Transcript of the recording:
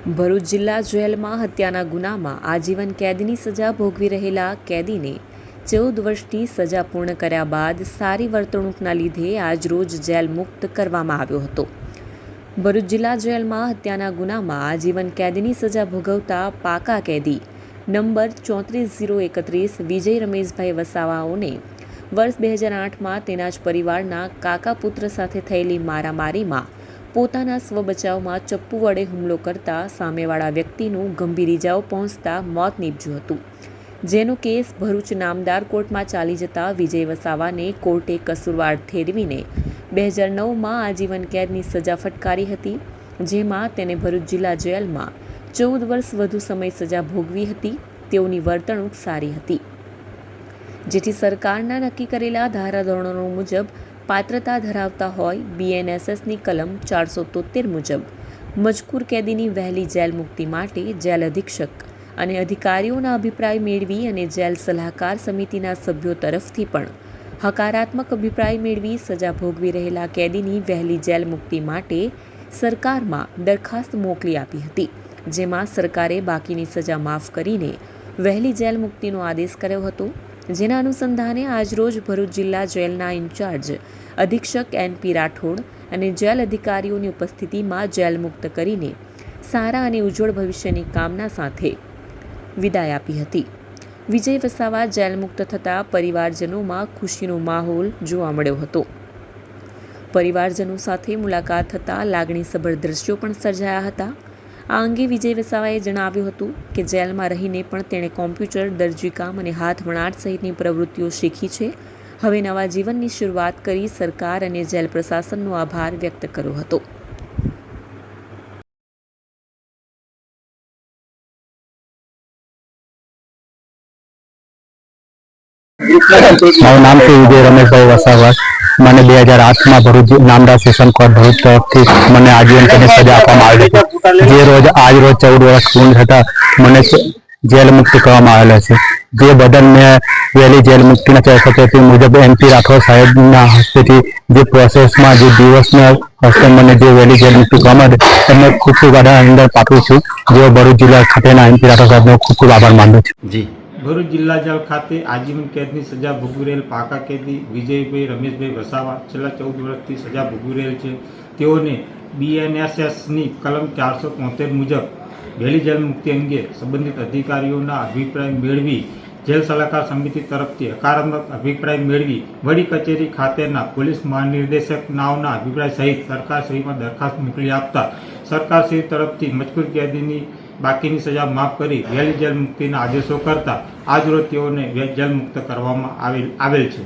ભરૂચ જિલ્લા જેલમાં હત્યાના ગુનામાં આજીવન કેદની સજા ભોગવી રહેલા કેદીને 14 વર્ષની સજા પૂર્ણ કર્યા બાદ સારી વર્તણૂકના લીધે આજરોજ જેલ મુક્ત કરવામાં આવ્યો હતો। ભરૂચ જિલ્લા જેલમાં હત્યાના ગુનામાં આજીવન કેદની સજા ભોગવતા પાકા કેદી નંબર 34031 વિજય રમેશભાઈ વસાવાઓને વર્ષ 2008માં તેના જ પરિવારના કાકા પુત્ર સાથે થયેલી મારામારીમાં પોતાના સ્વબચાવમાં ચપ્પુ વડે હુમલો કરતા સામેવાળા વ્યક્તિનું ગંભીર ઇજાઓ પહોંચતા મોત નીપજ્યું હતું, જેનો કેસ ભરૂચ નામદાર કોર્ટમાં ચાલી જતા વિજય વસાવાને કોર્ટે કસૂરવાર ઠેરવીને 2009માં આજીવન કેદની સજા ફટકારી હતી, જેમાં તેને ભરૂચ જિલ્લા જેલમાં 14 વર્ષ વધુ સમય સજા ભોગવી હતી। તેઓની વર્તણૂક સારી હતી, જેથી સરકારના નક્કી કરેલા ધારાધોરણો મુજબ પાત્રતા ધરાવતા હોય BNSSની કલમ 473 મુજબ મજકૂર કેદીની વહેલી જેલ મુક્તિ માટે જેલ અધિક્ષક અને અધિકારીઓના અભિપ્રાય મેળવી અને જેલ સલાહકાર સમિતિના સભ્યો તરફથી પણ હકારાત્મક અભિપ્રાય મેળવી સજા ભોગવી રહેલા કેદીની વહેલી જેલ મુક્તિ માટે સરકારમાં દરખાસ્ત મોકલી આપી હતી, જેમાં સરકારે બાકીની સજા માફ કરીને વહેલી જેલ મુક્તિનો આદેશ કર્યો હતો। જેના અનુસંધાને આજરોજ ભરૂચ જિલ્લા જેલના ઇન્ચાર્જ અધિક્ષક NP રાઠોડ અને જેલ અધિકારીઓની ઉપસ્થિતિમાં જેલ મુક્ત કરીને સારા અને ઉજ્જવળ ભવિષ્યની કામના સાથે વિદાય આપી હતી। વિજય વસાવા જેલ મુક્ત થતાં પરિવારજનોમાં ખુશીનો માહોલ જોવા મળ્યો હતો। પરિવારજનો સાથે મુલાકાત થતાં લાગણીસભર દ્રશ્યો પણ સર્જાયા હતા। આ અંગે વિજય વસાવાએ જણાવ્યું હતું કે જેલમાં રહીને પણ તેણે કોમ્પ્યુટર, દરજીકામ અને હાથ વણાટ સહિતની પ્રવૃત્તિઓ શીખી છે। હવે નવા જીવનની શરૂઆત કરી સરકાર અને જેલ પ્રશાસનનો આભાર વ્યક્ત કર્યો હતો। મારું નામ છે વિજય રમેશભાઈ વસાવા। મને 2008માં ભરૂચ નામદાર સેશન કોર્ટ ભરૂચ તરફથી મને આજીવન કેદની સજા આપવામાં આવેલી છે, જે રોજ આજ રોજ 14 વર્ષ પૂર્ણ થતાં મને જેલ મુક્ત કરવામાં આવેલો છે, જે બદલ મેં વહેલી જેલ મુક્તિના ચોખવટ મુજબ NP રાઠોડ સાહેબના હસ્તેથી જે પ્રોસેસમાં જે દિવસના હસ્તે મને જે વહેલી જેલ મુક્તિ કરવામાં આવે એમને ખૂબ ખૂબ આભાર પાઠવું છું। જેઓ ભરૂચ જિલ્લા ખાતેના NP રાઠોડ સાહેબનો ખૂબ ખૂબ આભાર માનું છું। ભરૂચ જિલ્લા જેલ ખાતે આજીવન કેદની સજા ભોગવી રહેલ પાકા કેદી વિજયભાઈ રમેશભાઈ વસાવા છેલ્લા 14 વર્ષથી સજા ભોગવી રહેલ છે। તેઓને BNSSની કલમ 473 મુજબ વહેલી જેલ મુક્તિ અંગે સંબંધિત અધિકારીઓના અભિપ્રાય મેળવી જેલ સલાહકાર સમિતિ તરફથી હકારાત્મક અભિપ્રાય મેળવી વડી કચેરી ખાતેના પોલીસ મહાનિર્દેશક નાઓના અભિપ્રાય સહિત સરકારશ્રીમાં દરખાસ્ત મોકલી આપતા સરકારશ્રી તરફથી મજકૂર કેદીની બાકીની સજા માફ કરી વહેલી જેલ મુક્તિના આદેશો કરતા આજરોજ તેઓને જેલ મુક્ત કરવામાં આવેલ છે।